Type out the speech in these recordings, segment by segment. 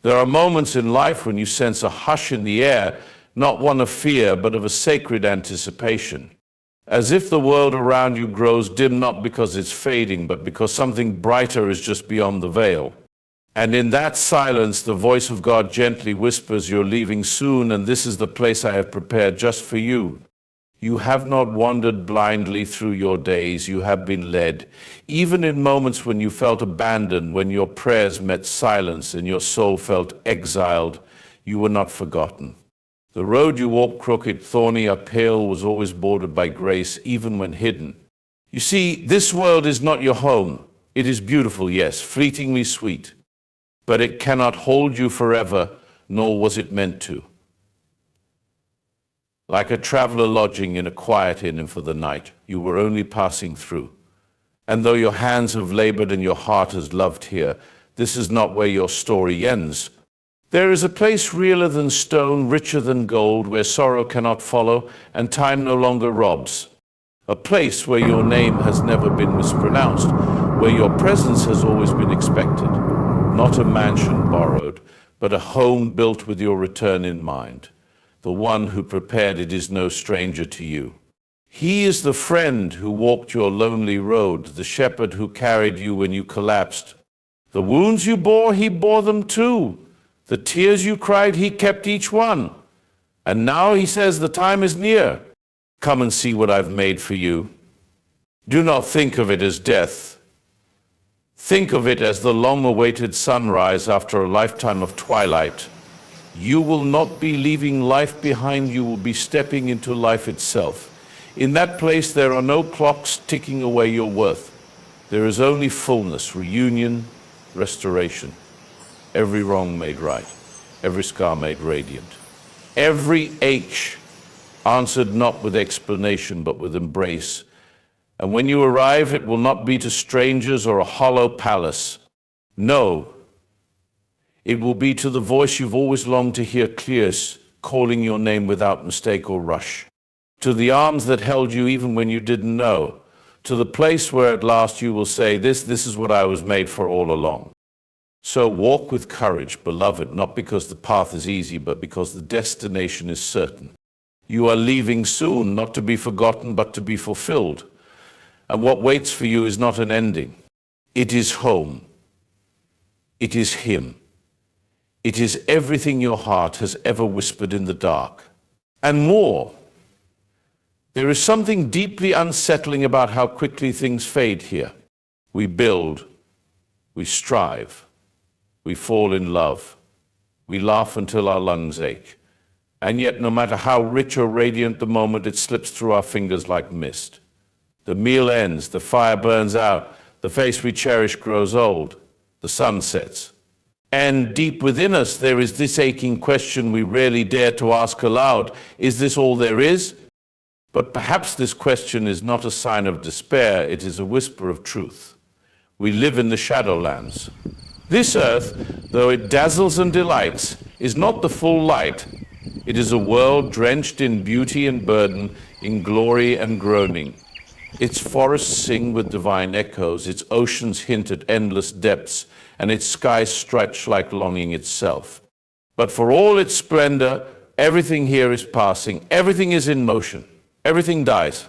There are moments in life when you sense a hush in the air, not one of fear, but of a sacred anticipation. As if the world around you grows dim, not because it's fading, but because something brighter is just beyond the veil. And in that silence, the voice of God gently whispers, "You're leaving soon, and this is the place I have prepared just for you." You have not wandered blindly through your days, you have been led. Even in moments when you felt abandoned, when your prayers met silence and your soul felt exiled, you were not forgotten. The road you walked, crooked, thorny, uphill, was always bordered by grace, even when hidden. You see, this world is not your home. It is beautiful, yes, fleetingly sweet, but it cannot hold you forever, nor was it meant to. Like a traveler lodging in a quiet inn for the night, you were only passing through. And though your hands have labored and your heart has loved here, this is not where your story ends. There is a place realer than stone, richer than gold, where sorrow cannot follow and time no longer robs. A place where your name has never been mispronounced, where your presence has always been expected. Not a mansion borrowed, but a home built with your return in mind. The one who prepared it is no stranger to you. He is the friend who walked your lonely road, the shepherd who carried you when you collapsed. The wounds you bore, he bore them too. The tears you cried, he kept each one. And now he says, the time is near. Come and see what I've made for you. Do not think of it as death. Think of it as the long-awaited sunrise after a lifetime of twilight. You will not be leaving life behind, you will be stepping into life itself. In that place there are no clocks ticking away your worth. There is only fullness, reunion, restoration. Every wrong made right, every scar made radiant. Every H answered not with explanation but with embrace. And when you arrive, it will not be to strangers or a hollow palace. No. It will be to the voice you've always longed to hear clear, calling your name without mistake or rush. To the arms that held you even when you didn't know. To the place where at last you will say, this is what I was made for all along. So walk with courage, beloved, not because the path is easy, but because the destination is certain. You are leaving soon, not to be forgotten, but to be fulfilled. And what waits for you is not an ending. It is home. It is Him. It is everything your heart has ever whispered in the dark. And more. There is something deeply unsettling about how quickly things fade here. We build, we strive, we fall in love, we laugh until our lungs ache. And yet, no matter how rich or radiant the moment, it slips through our fingers like mist. The meal ends, the fire burns out, the face we cherish grows old, the sun sets. And deep within us, there is this aching question we rarely dare to ask aloud. Is this all there is? But perhaps this question is not a sign of despair, it is a whisper of truth. We live in the Shadowlands. This earth, though it dazzles and delights, is not the full light. It is a world drenched in beauty and burden, in glory and groaning. Its forests sing with divine echoes, its oceans hint at endless depths, and its skies stretch like longing itself. But for all its splendor, everything here is passing, everything is in motion, everything dies.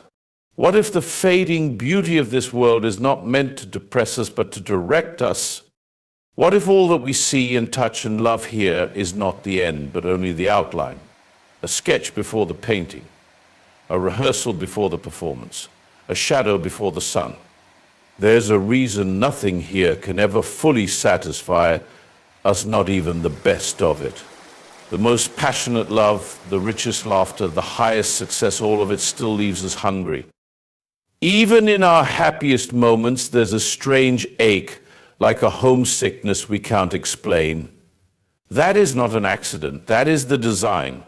What if the fading beauty of this world is not meant to depress us, but to direct us? What if all that we see and touch and love here is not the end, but only the outline, a sketch before the painting, a rehearsal before the performance, a shadow before the sun? There's a reason nothing here can ever fully satisfy us, not even the best of it. The most passionate love, the richest laughter, the highest success, all of it still leaves us hungry. Even in our happiest moments, there's a strange ache, like a homesickness we can't explain. That is not an accident, that is the design.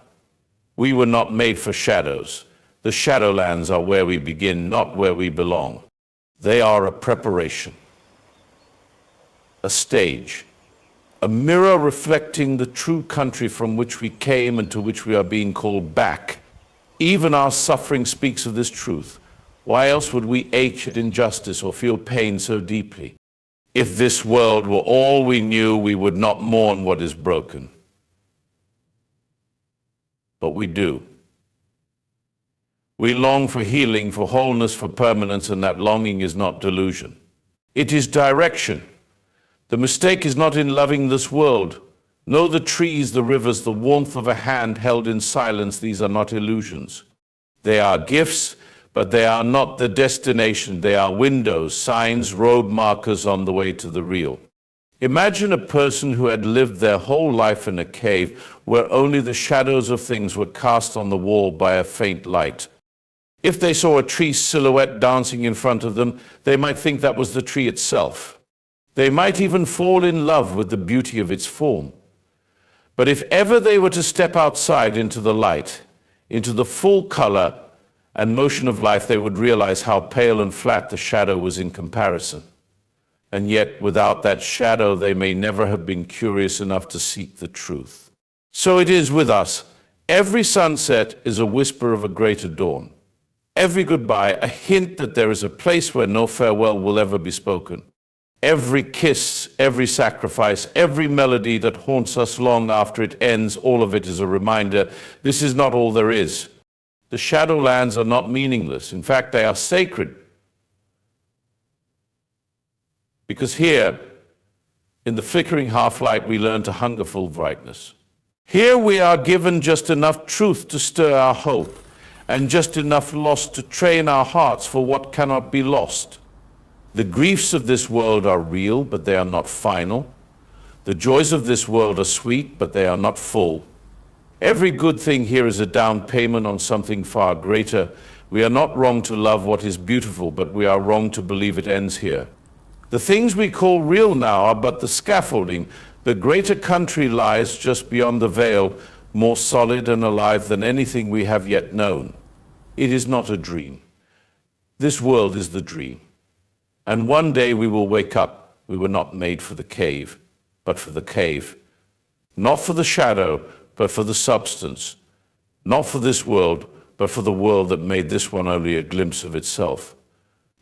We were not made for shadows. The Shadowlands are where we begin, not where we belong. They are a preparation, a stage, a mirror reflecting the true country from which we came and to which we are being called back. Even our suffering speaks of this truth. Why else would we ache at injustice or feel pain so deeply? If this world were all we knew, we would not mourn what is broken. But we do. We long for healing, for wholeness, for permanence, and that longing is not delusion. It is direction. The mistake is not in loving this world. Know the trees, the rivers, the warmth of a hand held in silence. These are not illusions. They are gifts, but they are not the destination. They are windows, signs, road markers on the way to the real. Imagine a person who had lived their whole life in a cave where only the shadows of things were cast on the wall by a faint light. If they saw a tree silhouette dancing in front of them, they might think that was the tree itself. They might even fall in love with the beauty of its form. But if ever they were to step outside into the light, into the full color and motion of life, they would realize how pale and flat the shadow was in comparison. And yet, without that shadow, they may never have been curious enough to seek the truth. So it is with us. Every sunset is a whisper of a greater dawn. Every goodbye, a hint that there is a place where no farewell will ever be spoken. Every kiss, every sacrifice, every melody that haunts us long after it ends, all of it is a reminder this is not all there is. The Shadowlands are not meaningless. In fact, they are sacred. Because here, in the flickering half-light, we learn to hunger for brightness. Here we are given just enough truth to stir our hope, and just enough loss to train our hearts for what cannot be lost. The griefs of this world are real, but they are not final. The joys of this world are sweet, but they are not full. Every good thing here is a down payment on something far greater. We are not wrong to love what is beautiful, but we are wrong to believe it ends here. The things we call real now are but the scaffolding. The greater country lies just beyond the veil, more solid and alive than anything we have yet known. It is not a dream. This world is the dream. And one day we will wake up. We were not made for the cave, but for the cave. Not for the shadow, but for the substance. Not for this world, but for the world that made this one only a glimpse of itself.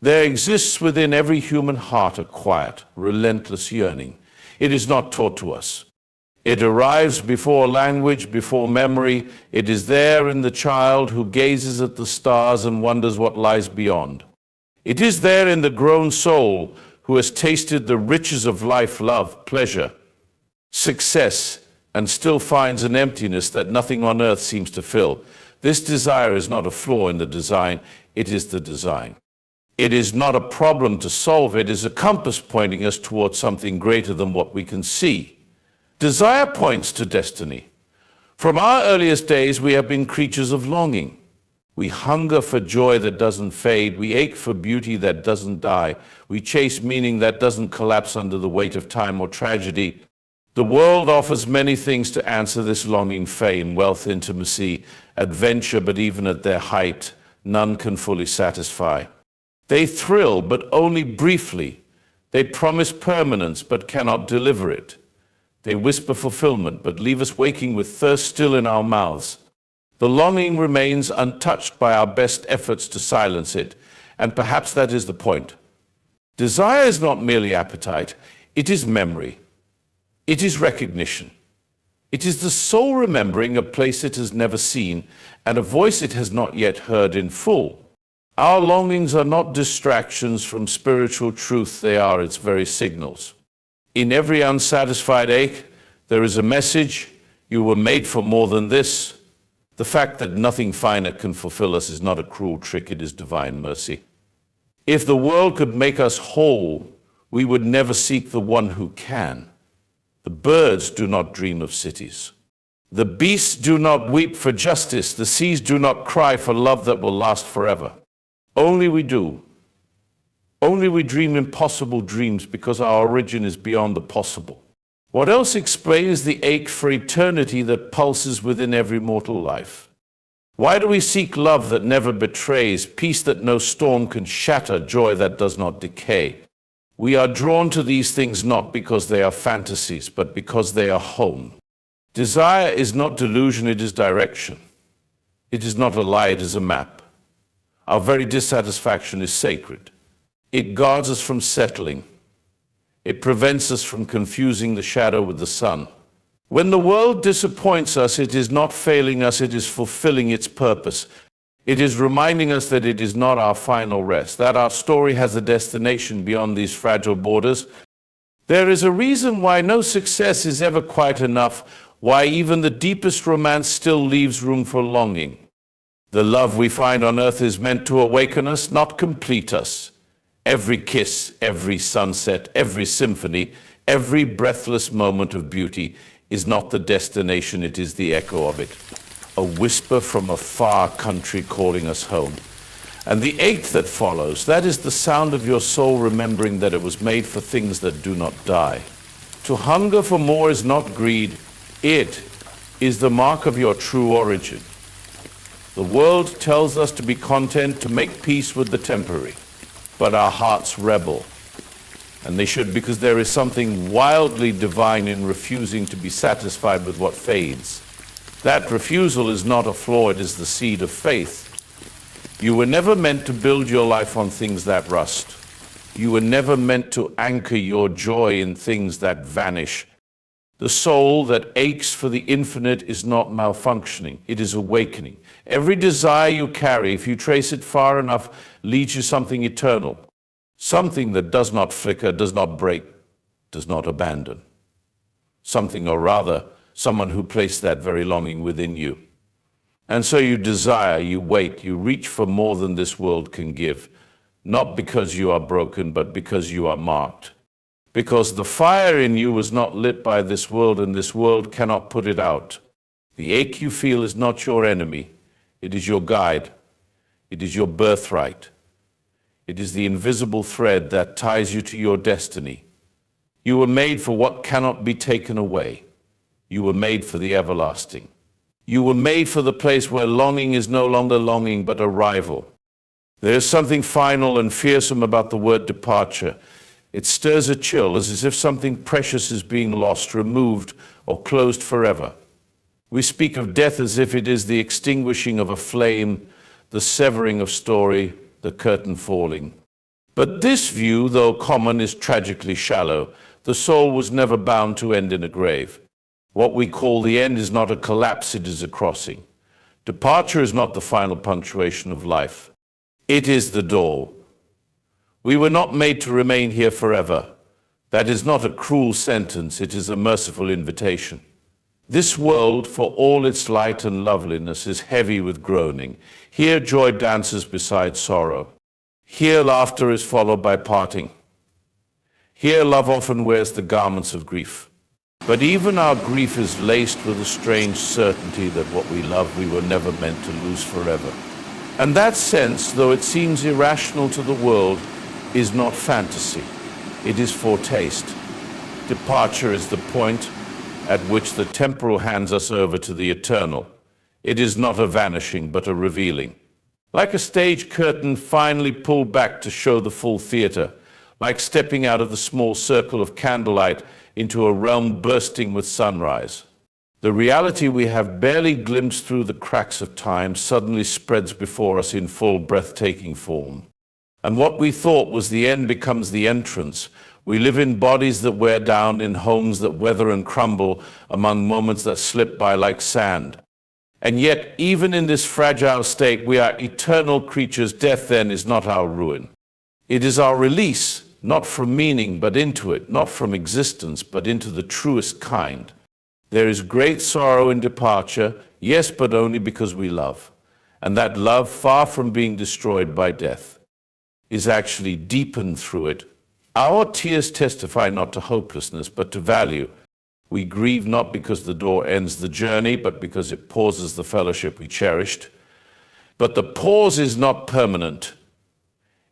There exists within every human heart a quiet, relentless yearning. It is not taught to us. It arrives before language, before memory. It is there in the child who gazes at the stars and wonders what lies beyond. It is there in the grown soul who has tasted the riches of life, love, pleasure, success, and still finds an emptiness that nothing on earth seems to fill. This desire is not a flaw in the design, it is the design. It is not a problem to solve, it is a compass pointing us towards something greater than what we can see. Desire points to destiny. From our earliest days, we have been creatures of longing. We hunger for joy that doesn't fade. We ache for beauty that doesn't die. We chase meaning that doesn't collapse under the weight of time or tragedy. The world offers many things to answer this longing: fame, wealth, intimacy, adventure, but even at their height, none can fully satisfy. They thrill, but only briefly. They promise permanence, but cannot deliver it. They whisper fulfillment, but leave us waking with thirst still in our mouths. The longing remains untouched by our best efforts to silence it, and perhaps that is the point. Desire is not merely appetite, it is memory. It is recognition. It is the soul remembering a place it has never seen and a voice it has not yet heard in full. Our longings are not distractions from spiritual truth, they are its very signals. In every unsatisfied ache, there is a message: you were made for more than this. The fact that nothing finer can fulfill us is not a cruel trick, it is divine mercy. If the world could make us whole, we would never seek the one who can. The birds do not dream of cities. The beasts do not weep for justice. The seas do not cry for love that will last forever. Only we do. Only we dream impossible dreams because our origin is beyond the possible. What else explains the ache for eternity that pulses within every mortal life? Why do we seek love that never betrays, peace that no storm can shatter, joy that does not decay? We are drawn to these things not because they are fantasies, but because they are home. Desire is not delusion, it is direction. It is not a lie, it is a map. Our very dissatisfaction is sacred. It guards us from settling. It prevents us from confusing the shadow with the sun. When the world disappoints us, it is not failing us, it is fulfilling its purpose. It is reminding us that it is not our final rest, that our story has a destination beyond these fragile borders. There is a reason why no success is ever quite enough, why even the deepest romance still leaves room for longing. The love we find on earth is meant to awaken us, not complete us. Every kiss, every sunset, every symphony, every breathless moment of beauty is not the destination, it is the echo of it. A whisper from a far country calling us home. And the ache that follows, that is the sound of your soul remembering that it was made for things that do not die. To hunger for more is not greed, it is the mark of your true origin. The world tells us to be content, to make peace with the temporary, but our hearts rebel. And they should, because there is something wildly divine in refusing to be satisfied with what fades. That refusal is not a flaw, it is the seed of faith. You were never meant to build your life on things that rust. You were never meant to anchor your joy in things that vanish. The soul that aches for the infinite is not malfunctioning, it is awakening. Every desire you carry, if you trace it far enough, leads you something eternal. Something that does not flicker, does not break, does not abandon. Something, or rather, someone who placed that very longing within you. And so you desire, you wait, you reach for more than this world can give, not because you are broken, but because you are marked. Because the fire in you was not lit by this world, and this world cannot put it out. The ache you feel is not your enemy, it is your guide, it is your birthright. It is the invisible thread that ties you to your destiny. You were made for what cannot be taken away. You were made for the everlasting. You were made for the place where longing is no longer longing, but arrival. There is something final and fearsome about the word departure. It stirs a chill, as if something precious is being lost, removed, or closed forever. We speak of death as if it is the extinguishing of a flame, the severing of story, the curtain falling. But this view, though common, is tragically shallow. The soul was never bound to end in a grave. What we call the end is not a collapse, it is a crossing. Departure is not the final punctuation of life. It is the door. We were not made to remain here forever. That is not a cruel sentence, it is a merciful invitation. This world, for all its light and loveliness, is heavy with groaning. Here joy dances beside sorrow. Here laughter is followed by parting. Here love often wears the garments of grief. But even our grief is laced with a strange certainty that what we love we were never meant to lose forever. And that sense, though it seems irrational to the world, is not fantasy. It is foretaste. Departure is the point at which the temporal hands us over to the eternal. It is not a vanishing, but a revealing. Like a stage curtain finally pulled back to show the full theater, like stepping out of the small circle of candlelight into a realm bursting with sunrise. The reality we have barely glimpsed through the cracks of time suddenly spreads before us in full, breathtaking form. And what we thought was the end becomes the entrance. We live in bodies that wear down, in homes that weather and crumble, among moments that slip by like sand. And yet, even in this fragile state, we are eternal creatures. Death, then, is not our ruin. It is our release, not from meaning, but into it, not from existence, but into the truest kind. There is great sorrow in departure, yes, but only because we love. And that love, far from being destroyed by death, is actually deepened through it. Our tears testify not to hopelessness, but to value. We grieve not because the door ends the journey, but because it pauses the fellowship we cherished. But the pause is not permanent.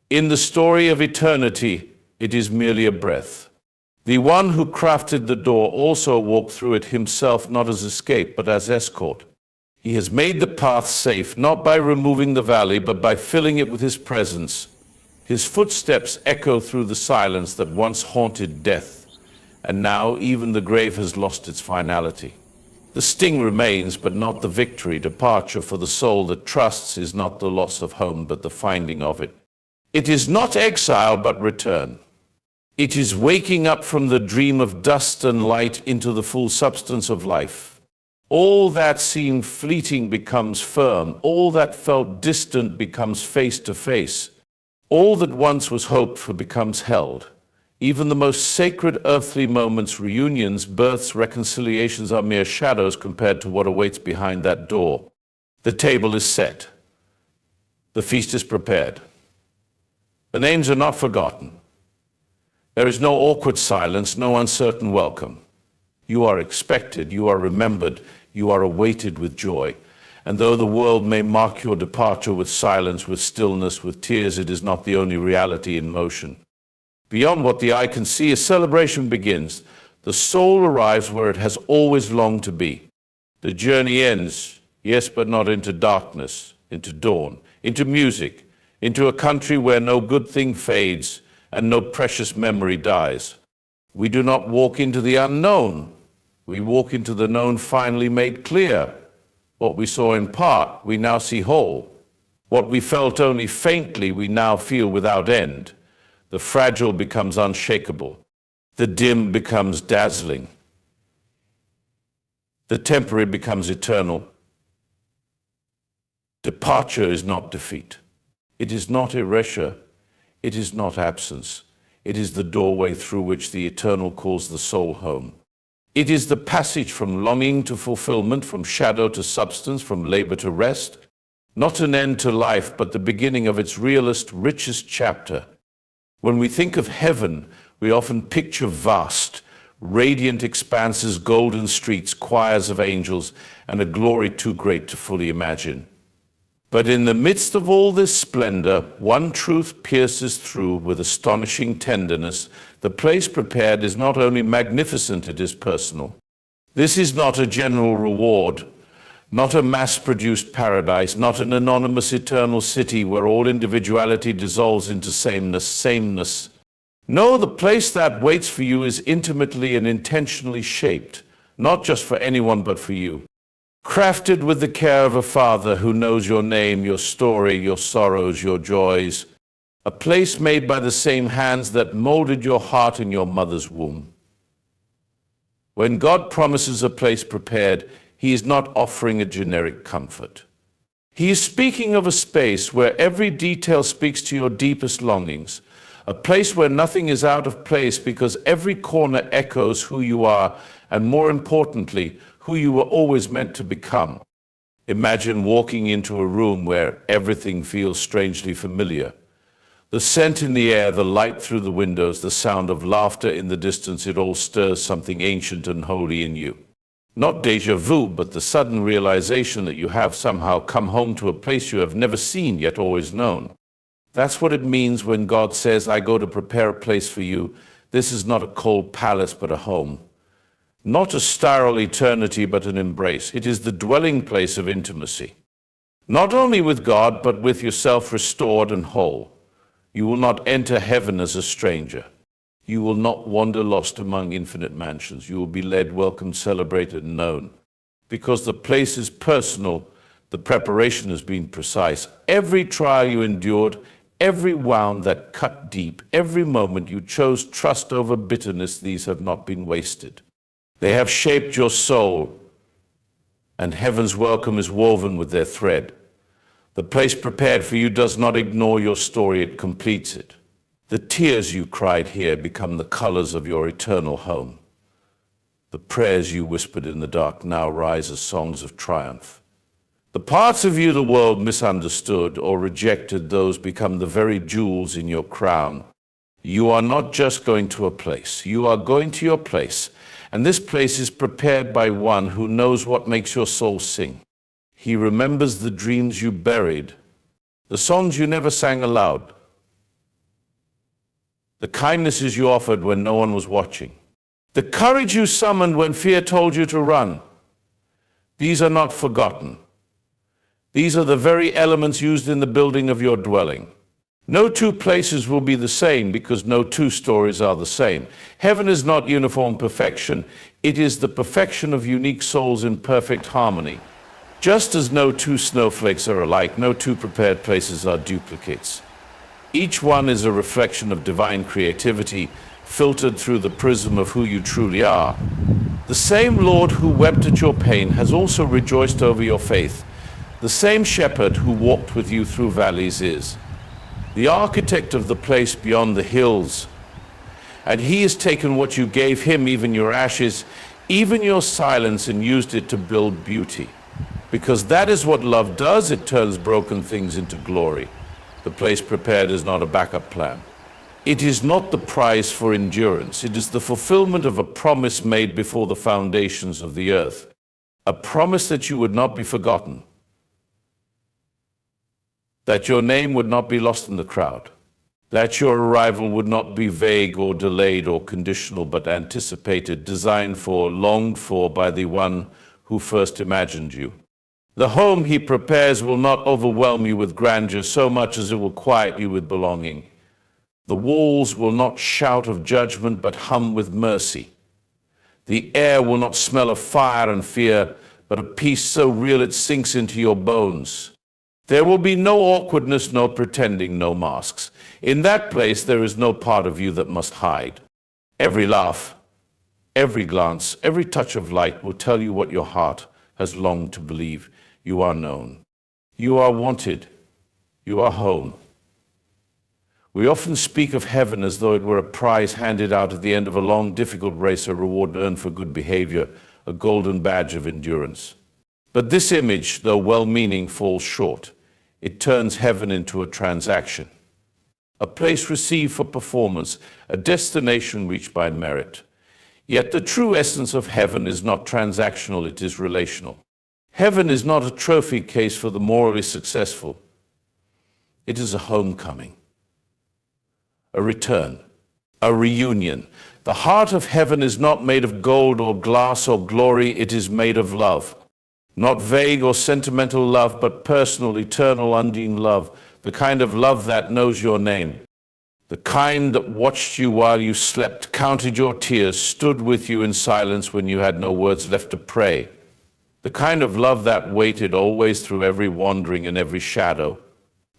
In the story of eternity, it is merely a breath. The one who crafted the door also walked through it himself, not as escape, but as escort. He has made the path safe, not by removing the valley, but by filling it with his presence. His footsteps echo through the silence that once haunted death, and now even the grave has lost its finality. The sting remains, but not the victory. Departure for the soul that trusts is not the loss of home, but the finding of it. It is not exile, but return. It is waking up from the dream of dust and light into the full substance of life. All that seemed fleeting becomes firm. All that felt distant becomes face to face. All that once was hoped for becomes held. Even the most sacred earthly moments, reunions, births, reconciliations are mere shadows compared to what awaits behind that door. The table is set. The feast is prepared. The names are not forgotten. There is no awkward silence, no uncertain welcome. You are expected, you are remembered, you are awaited with joy. And though the world may mark your departure with silence, with stillness, with tears, it is not the only reality in motion. Beyond what the eye can see, a celebration begins. The soul arrives where it has always longed to be. The journey ends, yes, but not into darkness, into dawn, into music, into a country where no good thing fades and no precious memory dies. We do not walk into the unknown. We walk into the known finally made clear. What we saw in part, we now see whole. What we felt only faintly, we now feel without end. The fragile becomes unshakable. The dim becomes dazzling. The temporary becomes eternal. Departure is not defeat. It is not erasure. It is not absence. It is the doorway through which the eternal calls the soul home. It is the passage from longing to fulfillment, from shadow to substance, from labor to rest. Not an end to life, but the beginning of its realest, richest chapter. When we think of heaven, we often picture vast, radiant expanses, golden streets, choirs of angels, and a glory too great to fully imagine. But in the midst of all this splendor, one truth pierces through with astonishing tenderness. The place prepared is not only magnificent, it is personal. This is not a general reward, not a mass-produced paradise, not an anonymous eternal city where all individuality dissolves into sameness. No, the place that waits for you is intimately and intentionally shaped, not just for anyone but for you. Crafted with the care of a father who knows your name, your story, your sorrows, your joys. A place made by the same hands that molded your heart in your mother's womb. When God promises a place prepared, He is not offering a generic comfort. He is speaking of a space where every detail speaks to your deepest longings. A place where nothing is out of place because every corner echoes who you are, and more importantly, who you were always meant to become. Imagine walking into a room where everything feels strangely familiar. The scent in the air, the light through the windows, the sound of laughter in the distance, it all stirs something ancient and holy in you. Not déjà vu, but the sudden realization that you have somehow come home to a place you have never seen yet always known. That's what it means when God says, I go to prepare a place for you. This is not a cold palace, but a home. Not a sterile eternity, but an embrace. It is the dwelling place of intimacy. Not only with God, but with yourself restored and whole. You will not enter heaven as a stranger. You will not wander lost among infinite mansions. You will be led, welcomed, celebrated, and known. Because the place is personal, the preparation has been precise. Every trial you endured, every wound that cut deep, every moment you chose trust over bitterness, these have not been wasted. They have shaped your soul, and heaven's welcome is woven with their thread. The place prepared for you does not ignore your story, it completes it. The tears you cried here become the colors of your eternal home. The prayers you whispered in the dark now rise as songs of triumph. The parts of you the world misunderstood or rejected, those become the very jewels in your crown. You are not just going to a place, you are going to your place. And this place is prepared by one who knows what makes your soul sing. He remembers the dreams you buried, the songs you never sang aloud, the kindnesses you offered when no one was watching, the courage you summoned when fear told you to run. These are not forgotten. These are the very elements used in the building of your dwelling. No two places will be the same because no two stories are the same. Heaven is not uniform perfection. It is the perfection of unique souls in perfect harmony. Just as no two snowflakes are alike, no two prepared places are duplicates. Each one is a reflection of divine creativity, filtered through the prism of who you truly are. The same Lord who wept at your pain has also rejoiced over your faith. The same shepherd who walked with you through valleys is the architect of the place beyond the hills. And he has taken what you gave him, even your ashes, even your silence, and used it to build beauty. Because that is what love does. It turns broken things into glory. The place prepared is not a backup plan. It is not the prize for endurance. It is the fulfillment of a promise made before the foundations of the earth. A promise that you would not be forgotten. That your name would not be lost in the crowd. That your arrival would not be vague or delayed or conditional, but anticipated, designed for, longed for by the one who first imagined you. The home he prepares will not overwhelm you with grandeur so much as it will quiet you with belonging. The walls will not shout of judgment, but hum with mercy. The air will not smell of fire and fear, but a peace so real it sinks into your bones. There will be no awkwardness, no pretending, no masks. In that place, there is no part of you that must hide. Every laugh, every glance, every touch of light will tell you what your heart has longed to believe. You are known. You are wanted. You are home. We often speak of heaven as though it were a prize handed out at the end of a long, difficult race, a reward earned for good behavior, a golden badge of endurance. But this image, though well-meaning, falls short. It turns heaven into a transaction, a place received for performance, a destination reached by merit. Yet the true essence of heaven is not transactional, it is relational. Heaven is not a trophy case for the morally successful. It is a homecoming, a return, a reunion. The heart of heaven is not made of gold or glass or glory, it is made of love. Not vague or sentimental love, but personal, eternal, undine love. The kind of love that knows your name. The kind that watched you while you slept, counted your tears, stood with you in silence when you had no words left to pray. The kind of love that waited always through every wandering and every shadow.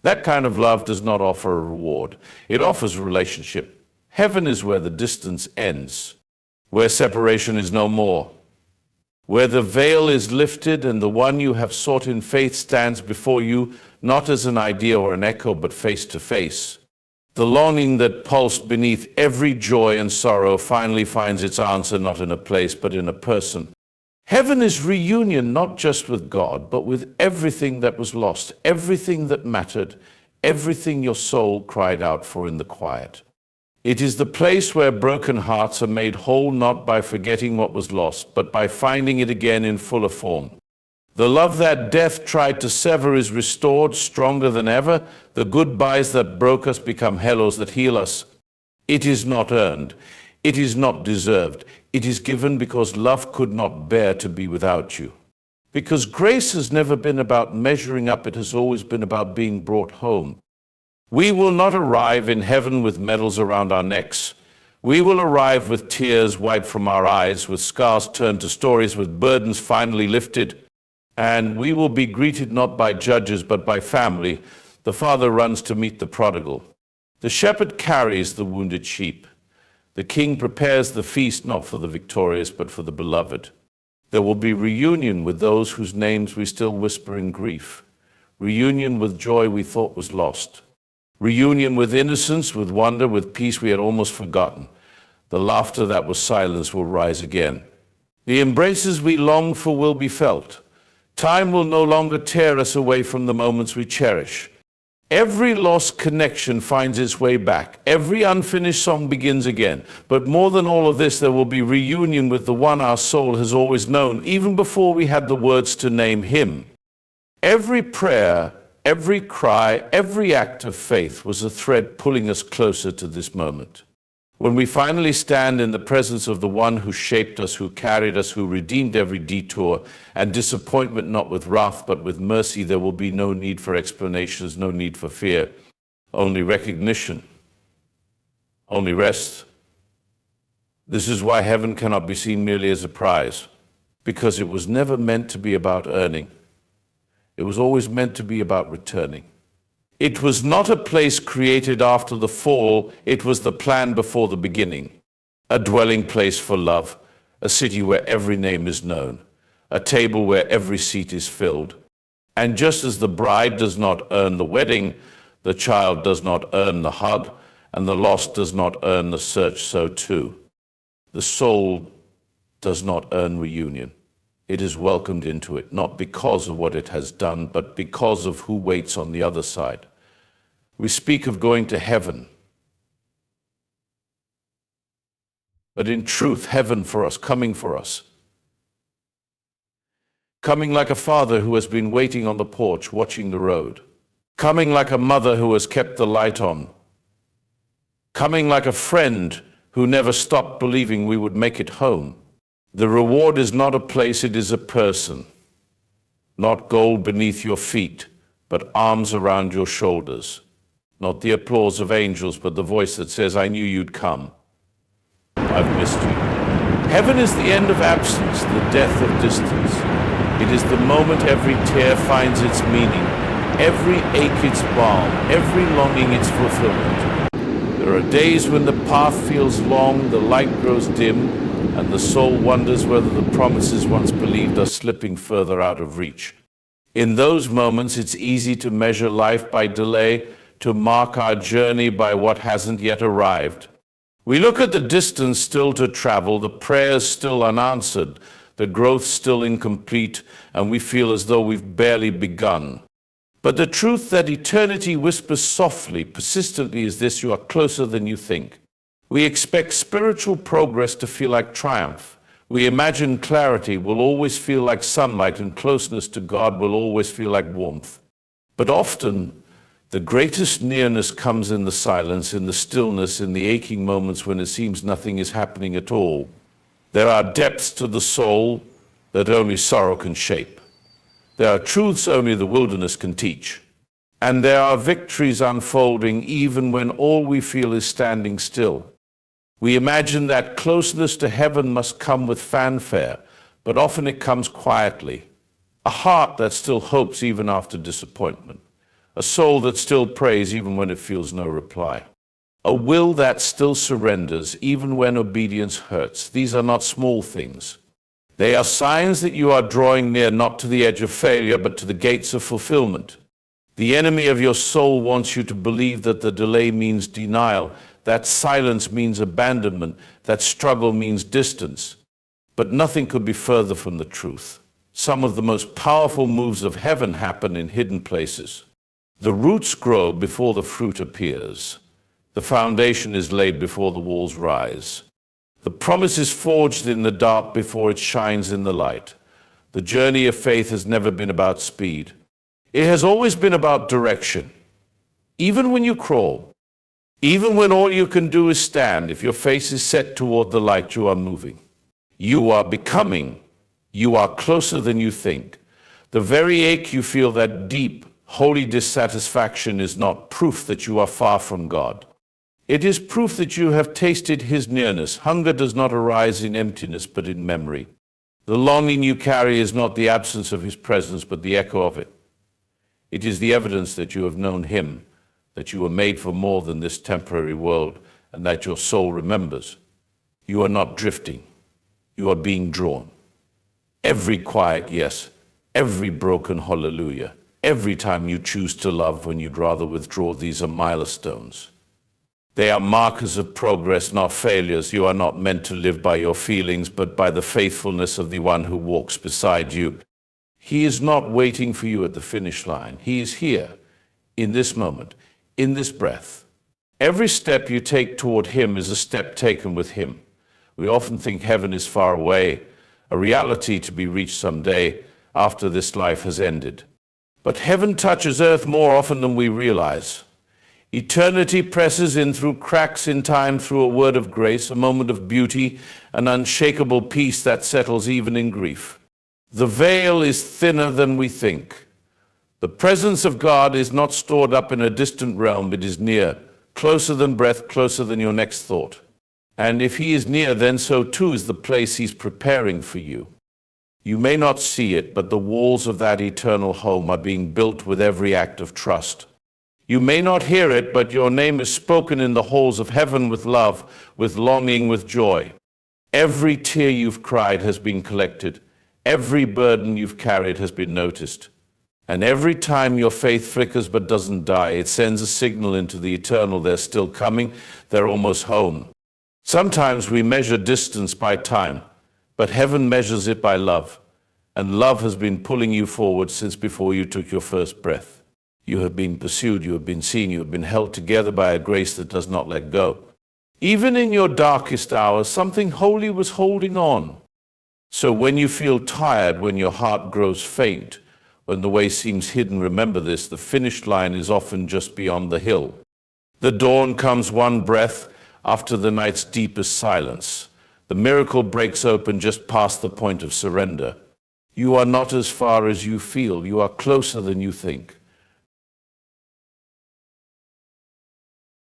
That kind of love does not offer a reward. It offers a relationship. Heaven is where the distance ends, where separation is no more, where the veil is lifted and the one you have sought in faith stands before you, not as an idea or an echo, but face to face. The longing that pulsed beneath every joy and sorrow finally finds its answer not in a place, but in a person. Heaven is reunion, not just with God, but with everything that was lost, everything that mattered, everything your soul cried out for in the quiet. It is the place where broken hearts are made whole not by forgetting what was lost, but by finding it again in fuller form. The love that death tried to sever is restored, stronger than ever. The goodbyes that broke us become hellos that heal us. It is not earned. It is not deserved. It is given because love could not bear to be without you. Because grace has never been about measuring up, it has always been about being brought home. We will not arrive in heaven with medals around our necks. We will arrive with tears wiped from our eyes, with scars turned to stories, with burdens finally lifted. And we will be greeted not by judges, but by family. The father runs to meet the prodigal. The shepherd carries the wounded sheep. The king prepares the feast not for the victorious, but for the beloved. There will be reunion with those whose names we still whisper in grief. Reunion with joy we thought was lost. Reunion with innocence, with wonder, with peace we had almost forgotten. The laughter that was silenced will rise again. The embraces we longed for will be felt. Time will no longer tear us away from the moments we cherish. Every lost connection finds its way back. Every unfinished song begins again. But more than all of this, there will be reunion with the one our soul has always known, even before we had the words to name him. Every prayer, every cry, every act of faith was a thread pulling us closer to this moment. When we finally stand in the presence of the one who shaped us, who carried us, who redeemed every detour, and disappointment not with wrath but with mercy, there will be no need for explanations, no need for fear, only recognition, only rest. This is why heaven cannot be seen merely as a prize, because it was never meant to be about earning. It was always meant to be about returning. It was not a place created after the fall, it was the plan before the beginning. a dwelling place for love, a city where every name is known, a table where every seat is filled. And just as the bride does not earn the wedding, the child does not earn the hug, and the lost does not earn the search, so too, the soul does not earn reunion. It is welcomed into it, not because of what it has done, but because of who waits on the other side. We speak of going to heaven, but in truth, heaven for us, coming for us. Coming like a father who has been waiting on the porch, watching the road. Coming like a mother who has kept the light on. Coming like a friend who never stopped believing we would make it home. The reward is not a place, it is a person. Not gold beneath your feet, but arms around your shoulders. Not the applause of angels, but the voice that says, I knew you'd come. I've missed you. Heaven is the end of absence, the death of distance. It is the moment every tear finds its meaning, every ache its balm, every longing its fulfillment. There are days when the path feels long, the light grows dim, and the soul wonders whether the promises once believed are slipping further out of reach. In those moments, it's easy to measure life by delay, to mark our journey by what hasn't yet arrived. We look at the distance still to travel, the prayers still unanswered, the growth still incomplete, and we feel as though we've barely begun. But the truth that eternity whispers softly, persistently is this: you are closer than you think. We expect spiritual progress to feel like triumph. We imagine clarity will always feel like sunlight, and closeness to God will always feel like warmth. But often, the greatest nearness comes in the silence, in the stillness, in the aching moments when it seems nothing is happening at all. There are depths to the soul that only sorrow can shape. There are truths only the wilderness can teach. And there are victories unfolding even when all we feel is standing still. We imagine that closeness to heaven must come with fanfare, but often it comes quietly. A heart that still hopes even after disappointment. A soul that still prays even when it feels no reply. A will that still surrenders even when obedience hurts. These are not small things. They are signs that you are drawing near, not to the edge of failure, but to the gates of fulfillment. The enemy of your soul wants you to believe that the delay means denial, that silence means abandonment, that struggle means distance. But nothing could be further from the truth. Some of the most powerful moves of heaven happen in hidden places. The roots grow before the fruit appears. The foundation is laid before the walls rise. The promise is forged in the dark before it shines in the light. The journey of faith has never been about speed. It has always been about direction. Even when you crawl, even when all you can do is stand, if your face is set toward the light, you are moving. You are becoming. You are closer than you think. The very ache you feel, that deep, holy dissatisfaction, is not proof that you are far from God. It is proof that you have tasted His nearness. Hunger does not arise in emptiness, but in memory. The longing you carry is not the absence of His presence, but the echo of it. It is the evidence that you have known Him, that you were made for more than this temporary world, and that your soul remembers. You are not drifting. You are being drawn. Every quiet yes, every broken hallelujah, every time you choose to love when you'd rather withdraw, these are milestones. They are markers of progress, not failures. You are not meant to live by your feelings, but by the faithfulness of the one who walks beside you. He is not waiting for you at the finish line. He is here, in this moment, in this breath. Every step you take toward Him is a step taken with Him. We often think heaven is far away, a reality to be reached someday after this life has ended. But heaven touches earth more often than we realize. Eternity presses in through cracks in time, through a word of grace, a moment of beauty, an unshakable peace that settles even in grief. The veil is thinner than we think. The presence of God is not stored up in a distant realm, it is near, closer than breath, closer than your next thought. And if He is near, then so too is the place He's preparing for you. You may not see it, but the walls of that eternal home are being built with every act of trust. You may not hear it, but your name is spoken in the halls of heaven with love, with longing, with joy. Every tear you've cried has been collected. Every burden you've carried has been noticed. And every time your faith flickers but doesn't die, it sends a signal into the eternal. They're still coming. They're almost home. Sometimes we measure distance by time, but heaven measures it by love. And love has been pulling you forward since before you took your first breath. You have been pursued, you have been seen, you have been held together by a grace that does not let go. Even in your darkest hours, something holy was holding on. So when you feel tired, when your heart grows faint, when the way seems hidden, remember this: the finish line is often just beyond the hill. The dawn comes one breath after the night's deepest silence. The miracle breaks open just past the point of surrender. You are not as far as you feel. You are closer than you think.